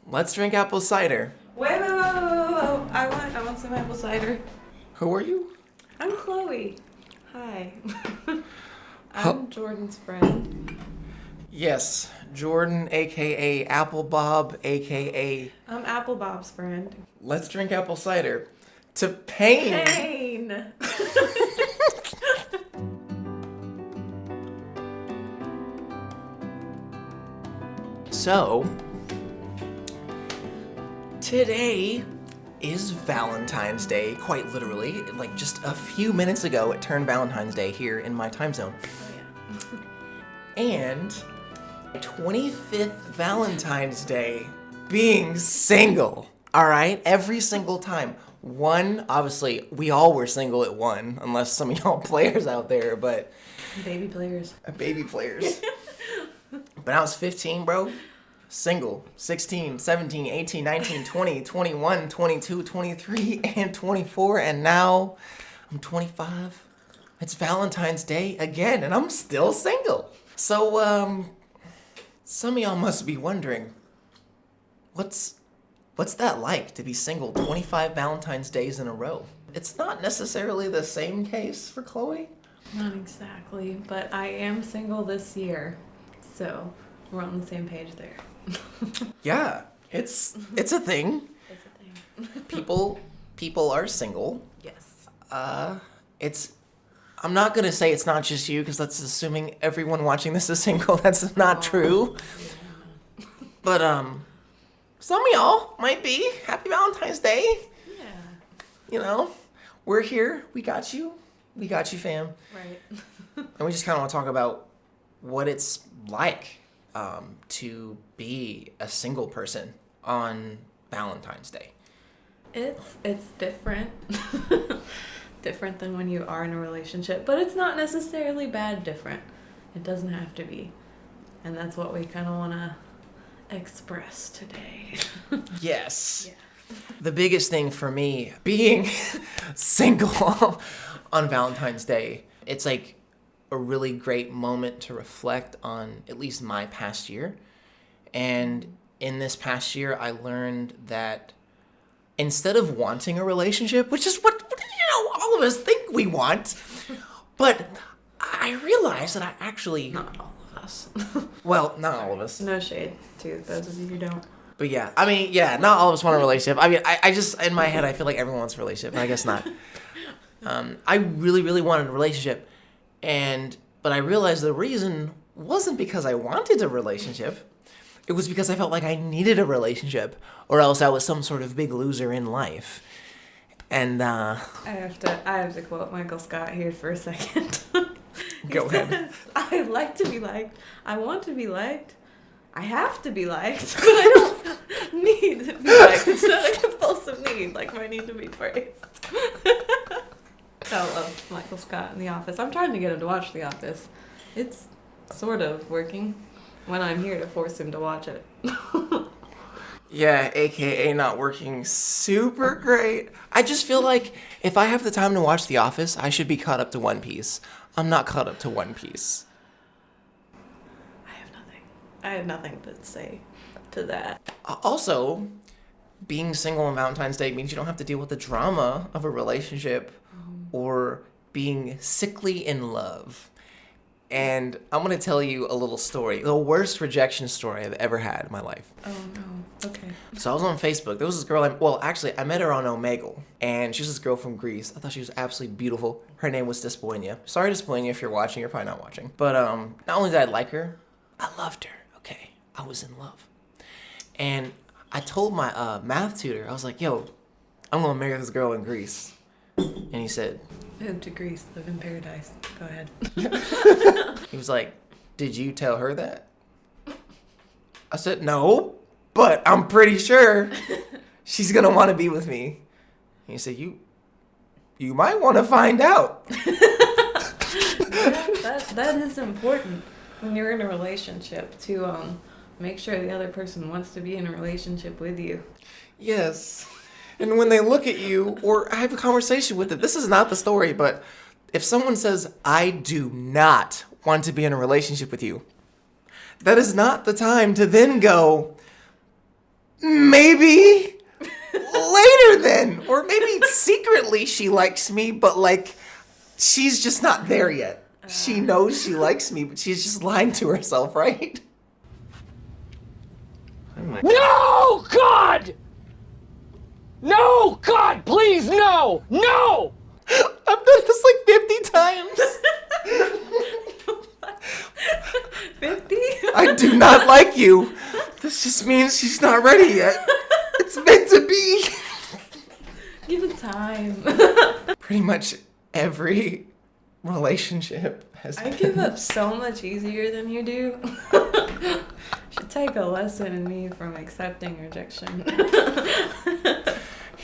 Let's drink apple cider. Wait. I want some apple cider. Who are you? I'm Chloe. Hi. I'm Jordan's friend. Yes, Jordan, aka Apple Bob, aka... I'm Apple Bob's friend. Let's drink apple cider. To pain. Pain. So, today is Valentine's Day, quite literally. Like just a few minutes ago, it turned Valentine's Day here in my time zone. Oh, And 25th Valentine's Day being single, all right? Every single time. One, obviously, we all were single at one, unless some of y'all players out there, but... Baby players. Baby players. But I was 15, bro. Single. 16, 17, 18, 19, 20, 21, 22, 23, and 24. And now I'm 25. It's Valentine's Day again, and I'm still single. So, some of y'all must be wondering, what's that like to be single 25 Valentine's Days in a row? It's not necessarily the same case for Chloe. Not exactly, but I am single this year, so we're on the same page there. Yeah, it's a thing. It's a thing. People are single. Yes. I'm not gonna say it's not just you, because that's assuming everyone watching this is single. That's not true. Yeah. But some of y'all might be. Happy Valentine's Day. Yeah. You know, we're here. We got you. We got you, fam. Right. And we just kind of want to talk about what it's like to be a single person on Valentine's Day. It's different. Different than when you are in a relationship, but it's not necessarily bad different. It doesn't have to be. And that's what we kind of want to express today. Yes. Yeah. The biggest thing for me being single on Valentine's Day, it's like a really great moment to reflect on at least my past year. And in this past year, I learned that instead of wanting a relationship, which is what all of us think we want, but I realized that I actually... Not all of us. Well, not all of us. No shade to those of you who don't. But yeah, I mean, yeah, not all of us want a relationship. I mean, I just, in my head, I feel like everyone wants a relationship, and I guess not. I really, really wanted a relationship, but I realized the reason wasn't because I wanted a relationship. It was because I felt like I needed a relationship, or else I was some sort of big loser in life. And I have to quote Michael Scott here for a second. Go ahead. I like to be liked. I want to be liked. I have to be liked, but I don't need to be liked. It's not a compulsive need, like my need to be praised. I love Michael Scott in The Office. I'm trying to get him to watch The Office. It's sort of working when I'm here to force him to watch it. yeah, aka not working super great. I just feel like if I have the time to watch The Office, I should be caught up to One Piece. I'm not caught up to One Piece. I have nothing to say to that. Also, being single on Valentine's Day means you don't have to deal with the drama of a relationship or being sickly in love. And I'm going to tell you a little story. The worst rejection story I've ever had in my life. Oh, no. Okay. So I was on Facebook. There was this girl, I met her on Omegle. And she was this girl from Greece. I thought she was absolutely beautiful. Her name was Despoinia. Sorry, Despoinia, if you're watching. You're probably not watching. But not only did I like her, I loved her. Okay, I was in love. And I told my math tutor, I was like, yo, I'm going to marry this girl in Greece. And he said... Move to Greece, live in paradise. Go ahead. He was like, did you tell her that? I said, no, but I'm pretty sure she's going to want to be with me. And he said, you might want to find out. That is important when you're in a relationship to make sure the other person wants to be in a relationship with you. Yes. And when they look at you or I have a conversation with them, this is not the story, but if someone says, I do not want to be in a relationship with you, that is not the time to then go, again. Or maybe secretly she likes me, but like, she's just not there yet. She knows she likes me, but she's just lying to herself, right? No, God! No, God, please, no! No! I've done this like 50 times. 50? I do not like you. This just means she's not ready yet. It's meant to be. Give it time. Pretty much every relationship has I been... give up so much easier than you do. Should take a lesson in me from accepting rejection.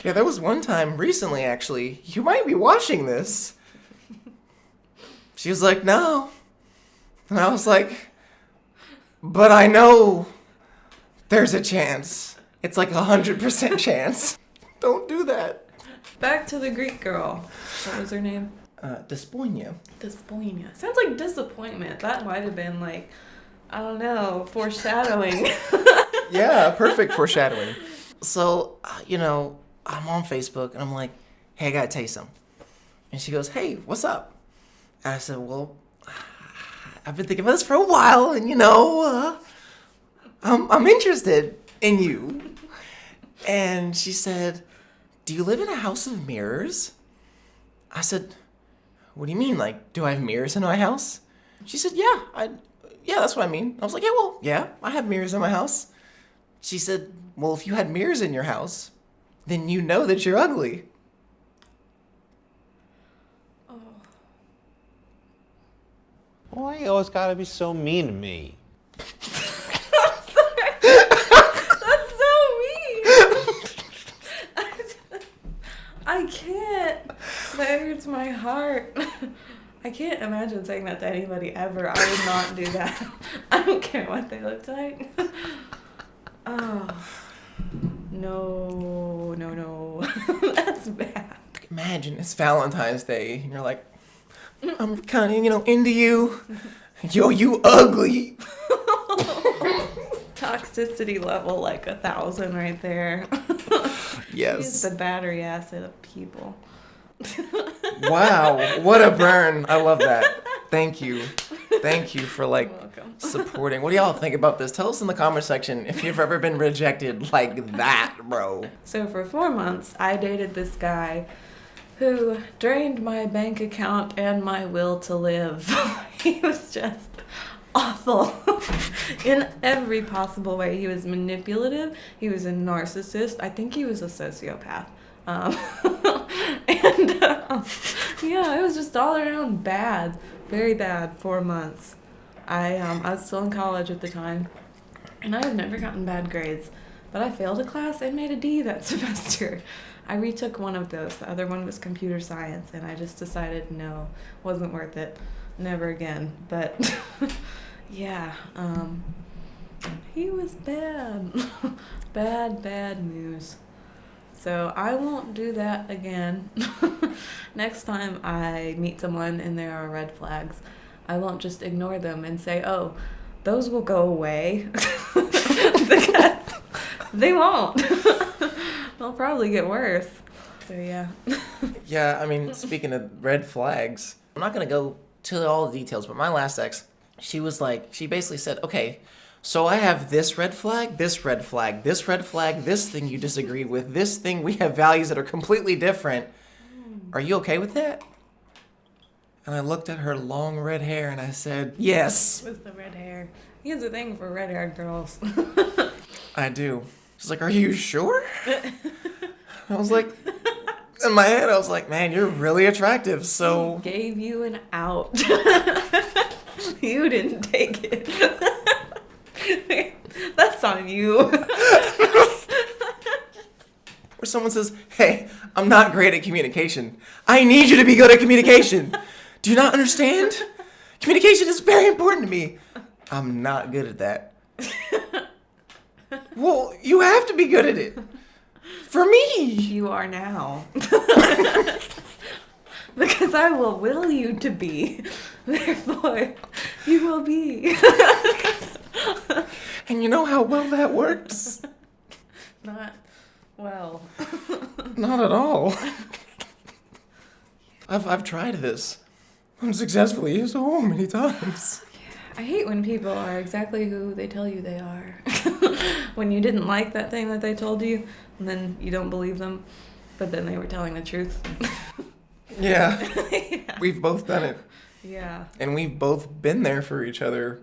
Yeah, there was one time recently, actually. You might be watching this. She was like, no. And I was like, but I know there's a chance. It's like 100% chance. Don't do that. Back to the Greek girl. What was her name? Despoina. Despoina. Sounds like disappointment. That might have been like, I don't know, foreshadowing. Yeah, perfect foreshadowing. So, I'm on Facebook and I'm like, hey, I gotta tell you something. And she goes, hey, what's up? And I said, well, I've been thinking about this for a while and, I'm interested in you. And she said, do you live in a house of mirrors? I said, what do you mean? Like, do I have mirrors in my house? She said, yeah, that's what I mean. I was like, yeah, I have mirrors in my house. She said, well, if you had mirrors in your house, then you know that you're ugly. Oh. Why you always gotta be so mean to me? That's so mean. I can't. That hurts my heart. I can't imagine saying that to anybody ever. I would not do that. I don't care what they look like. Oh. No. That's bad. Imagine it's Valentine's Day and you're like, I'm kind of, into you. Yo, you ugly. Toxicity level like 1,000 right there. Yes. Use the battery acid of people. Wow, what a burn. I love that. Thank you for You're welcome. supporting. What do y'all think about this? Tell us in the comment section if you've ever been rejected like that, bro. So for 4 months, I dated this guy who drained my bank account and my will to live. He was just awful in every possible way. He was manipulative. He was a narcissist. I think he was a sociopath. Yeah, it was just all around bad. Very bad. 4 months. I was still in college at the time, and I had never gotten bad grades, but I failed a class and made a D that semester. I retook one of those. The other one was computer science, and I just decided no, wasn't worth it. Never again. But yeah, he was bad. Bad news. So I won't do that again. Next time I meet someone and there are red flags, I won't just ignore them and say, oh, those will go away. Because they won't. They'll probably get worse. So yeah. Yeah, I mean, speaking of red flags, I'm not going to go to all the details, but my last ex, she basically said, okay, so I have this red flag, this red flag, this red flag, this thing you disagree with, this thing we have values that are completely different. Are you okay with that? And I looked at her long red hair and I said, yes. With the red hair. He has a thing for red-haired girls. I do. She's like, are you sure? I was like, in my head, I was like, man, you're really attractive, so. Gave you an out. You didn't take it. That's on you. Or someone says, hey, I'm not great at communication. I need you to be good at communication. Do you not understand? Communication is very important to me. I'm not good at that. Well, you have to be good at it. For me. You are now. Because I will you to be. Therefore, you will be. And you know how well that works? Not Well. Not at all. I've tried this unsuccessfully so many times. I hate when people are exactly who they tell you they are. When you didn't like that thing that they told you, and then you don't believe them, but then they were telling the truth. Yeah. Yeah. We've both done it. Yeah. And we've both been there for each other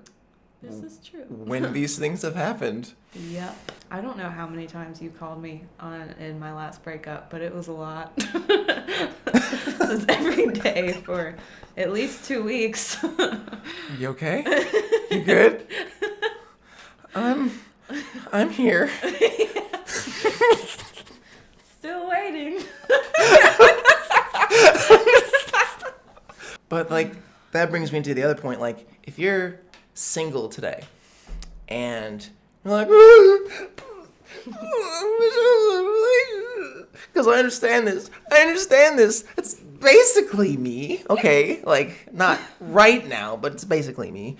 This is true. when these things have happened. Yep. I don't know how many times you called me in my last breakup, but it was a lot. It was every day for at least 2 weeks. You okay? You good? I'm here. Still waiting. But like that brings me to the other point. Like if you're single today and you're like, because I understand this. It's basically me. Okay, like not right now, but it's basically me.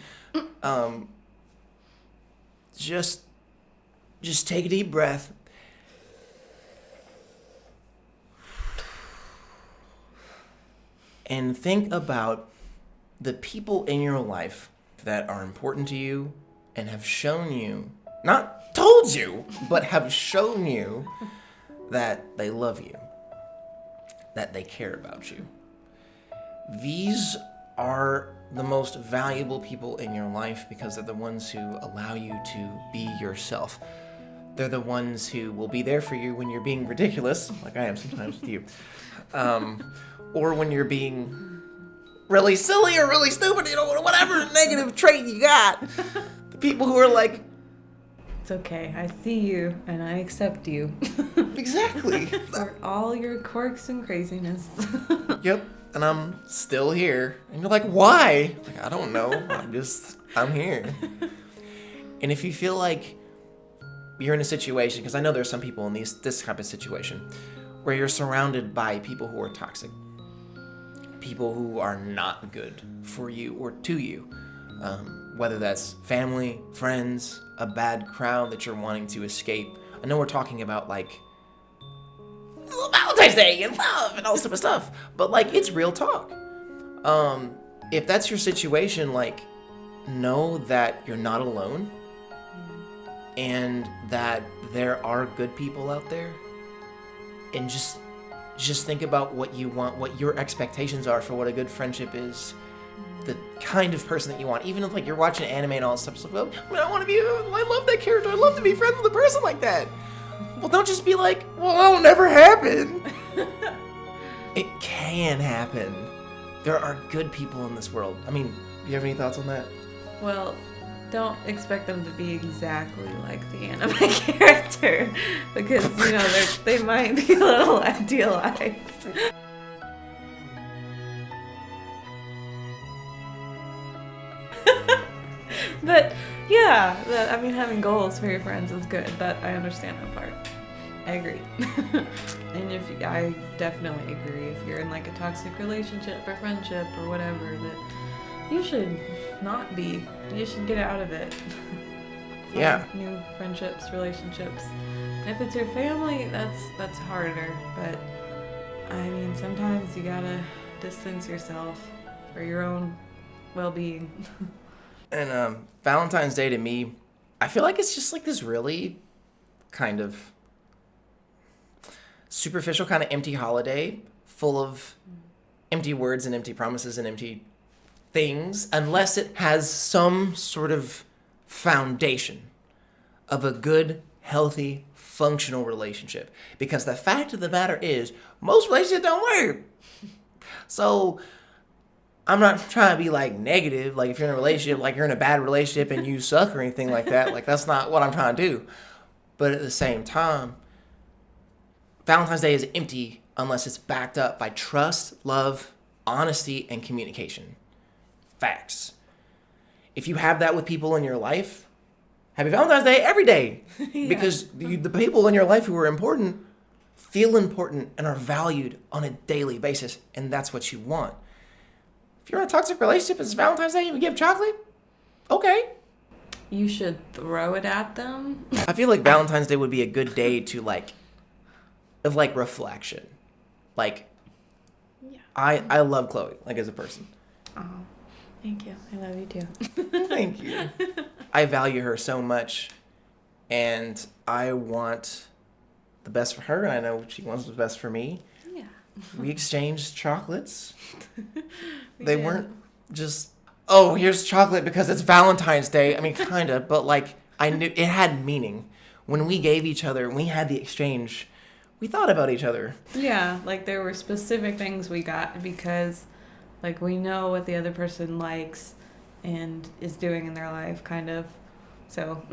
Just take a deep breath. And think about the people in your life that are important to you and have shown you, not told you, but have shown you that they love you, that they care about you. These are the most valuable people in your life because they're the ones who allow you to be yourself. They're the ones who will be there for you when you're being ridiculous, like I am sometimes with you. Or when you're being really silly or really stupid, whatever negative trait you got. The people who are like, It's okay. I see you and I accept you. exactly. For all your quirks and craziness. Yep. And I'm still here. And you're like, why? Like, I don't know. I'm here. And if you feel like you're in a situation, because I know there's some people in this type of situation, where you're surrounded by people who are toxic. People who are not good for you or to you. Whether that's family, friends, a bad crowd that you're wanting to escape. I know we're talking about like Valentine's Day and love and all this type of stuff, but like it's real talk. If that's your situation, like know that you're not alone and that there are good people out there, and just think about what you want, what your expectations are for what a good friendship is, the kind of person that you want. Even if like you're watching anime and all this stuff, it's like, well, I want to be, I love that character. I love to be friends with a person like that. Well, don't just be like, well, that'll never happen. It can happen. There are good people in this world. I mean, do you have any thoughts on that? Well, don't expect them to be exactly like the anime character, because they might be a little idealized. But yeah, having goals for your friends is good. That I understand that part. I agree. And I definitely agree, if you're in like a toxic relationship or friendship or whatever, that you should not be. You should get out of it. Yeah. New friendships, relationships. And if it's your family, that's harder. But I mean, sometimes you gotta distance yourself for your own well-being. And Valentine's Day to me, I feel like it's just like this really kind of superficial, kind of empty holiday full of empty words and empty promises and empty things, unless it has some sort of foundation of a good, healthy, functional relationship. Because the fact of the matter is, most relationships don't work. So I'm not trying to be like negative, like if you're in a relationship, like you're in a bad relationship and you suck or anything like that. Like that's not what I'm trying to do. But at the same time, Valentine's Day is empty unless it's backed up by trust, love, honesty, and communication. Facts. If you have that with people in your life, happy Valentine's Day every day. Yeah. Because the people in your life who are important feel important and are valued on a daily basis, and that's what you want. If you're in a toxic relationship, it's Valentine's Day and you give chocolate, okay. You should throw it at them. I feel like Valentine's Day would be a good day to like of like reflection. Like, Yeah. I love Chloe, like as a person. Oh, thank you. I love you too. Thank you. I value her so much, and I want the best for her, and I know she wants the best for me. Yeah. We exchanged chocolates. We They did. weren't just, oh, here's chocolate because it's Valentine's Day. I mean, kind of, but like, I knew it had meaning. When we gave each other, when we had the exchange, we thought about each other. Yeah, like there were specific things we got because, like, we know what the other person likes and is doing in their life, kind of. So,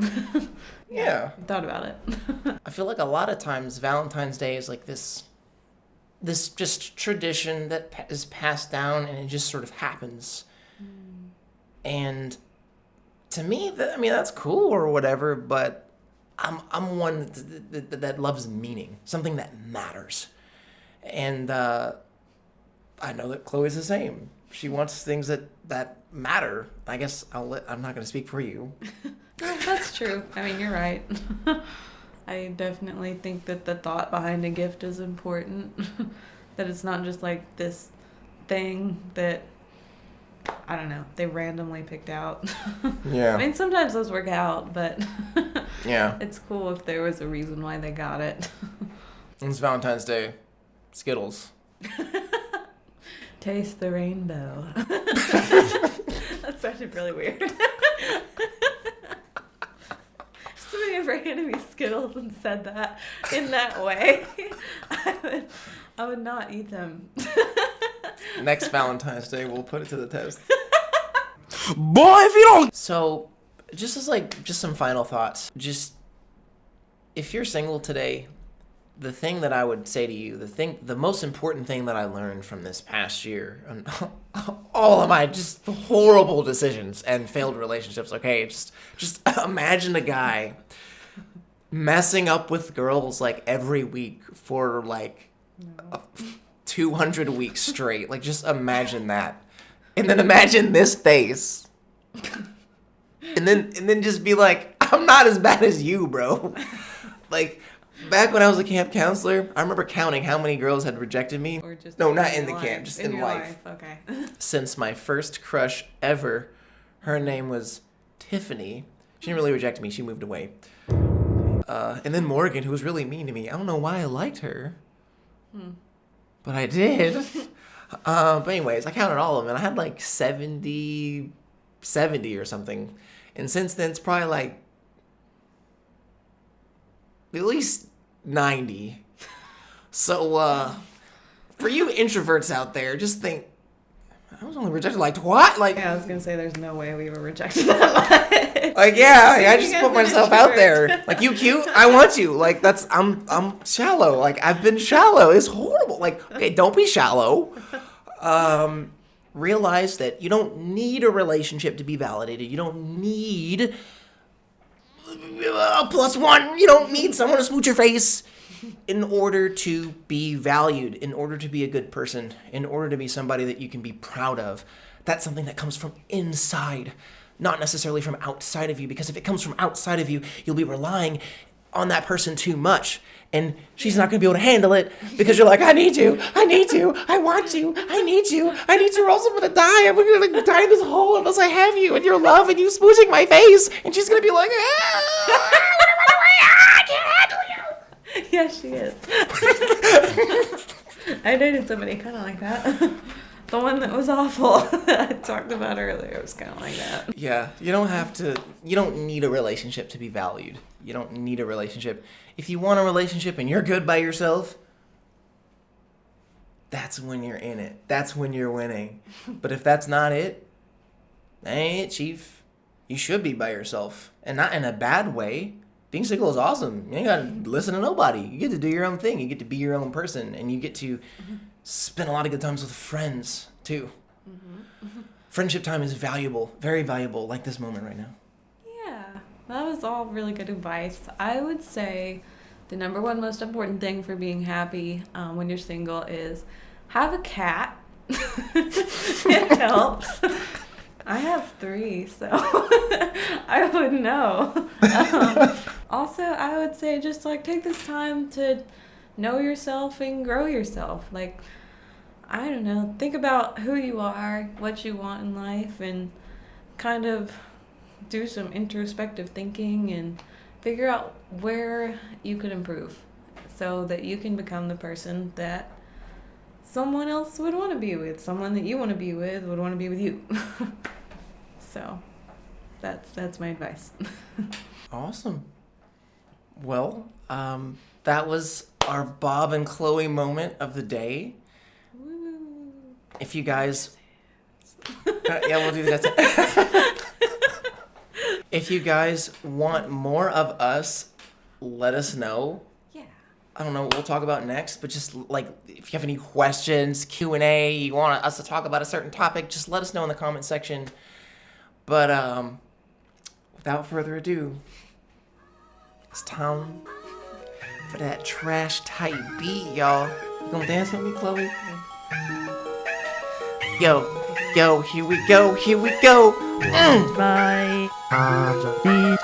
Yeah. we thought about it. I feel like a lot of times Valentine's Day is like this just tradition that is passed down, and it just sort of happens. And to me, that's cool or whatever, but I'm one that loves meaning, something that matters. And I know that Chloe's the same. She wants things that matter. I guess I'm not going to speak for you. That's true. I mean, you're right. I definitely think that the thought behind a gift is important. That it's not just like this thing that, I don't know, they randomly picked out. Yeah. I mean, sometimes those work out, but Yeah. it's cool if there was a reason why they got it. It's Valentine's Day. Skittles. Taste the rainbow. That sounded really weird. Somebody ever handed me Skittles and said that in that way, I would not eat them. Next Valentine's Day, we'll put it to the test. Boy, if you don't... So, just some final thoughts. Just, if you're single today, the thing that I would say to you, the most important thing that I learned from this past year, and all of my just horrible decisions and failed relationships, okay, just imagine a guy messing up with girls like every week for like 200 weeks straight. Like, just imagine that. And then imagine this face. And then just be like, I'm not as bad as you, bro. Like, back when I was a camp counselor, I remember counting how many girls had rejected me. Or just No, not your in the life. camp, just in your life. Okay. Since my first crush ever, her name was Tiffany. She didn't really reject me. She moved away. And then Morgan, who was really mean to me. I don't know why I liked her. But I did. But anyways, I counted all of them, and I had like 70 or something. And since then, it's probably like at least 90. So, for you introverts out there, just think, I was only rejected like what? Like, Yeah, I was gonna say there's no way we were rejected that much. like yeah, I just You put guys are myself out introverts. there. Like, you cute? I want you. Like, I'm shallow. Like, I've been shallow. It's horrible. Like, okay, don't be shallow. Realize that you don't need a relationship to be validated. You don't need a +1. You don't need someone to smooch your face in order to be valued, in order to be a good person, in order to be somebody that you can be proud of. That's something that comes from inside, not necessarily from outside of you, because if it comes from outside of you, you'll be relying on that person too much, and she's not going to be able to handle it because you're like, I need you, I need you, I want you, I need you, or else I'm going to die. I'm going to die in this hole unless I have you and your love and you smooching my face. And she's going to be like, I can't handle you. Yeah, she is. I dated somebody kind of like that. The one that was awful that I talked about earlier was kind of like that. Yeah, you don't need a relationship to be valued. You don't need a relationship. If you want a relationship and you're good by yourself, that's when you're in it. That's when you're winning. But if that's not it, that ain't it, chief. You should be by yourself. And not in a bad way. Being single is awesome. You ain't gotta listen to nobody. You get to do your own thing. You get to be your own person. And you get to spend a lot of good times with friends, too. Friendship time is valuable. Very valuable, like this moment right now. Yeah, that was all really good advice. I would say the number one most important thing for being happy when you're single is have a cat. It helps. I have 3, so I would know. Also, I would say just like take this time to know yourself and grow yourself. Like, I don't know, think about who you are, what you want in life, and kind of do some introspective thinking and figure out where you could improve so that you can become the person that someone else would want to be with, someone that you want to be with would want to be with you. So that's my advice. Awesome. Well, that was our Bob and Chloe moment of the day. Woo. If you guys... yeah, we'll do that. If you guys want more of us, let us know. Yeah. I don't know what we'll talk about next, but just like if you have any questions, Q&A, you want us to talk about a certain topic, just let us know in the comment section. But without further ado, it's time for that trash type beat, y'all. You gonna dance with me, Chloe? Yo, here we go. Right on the beat.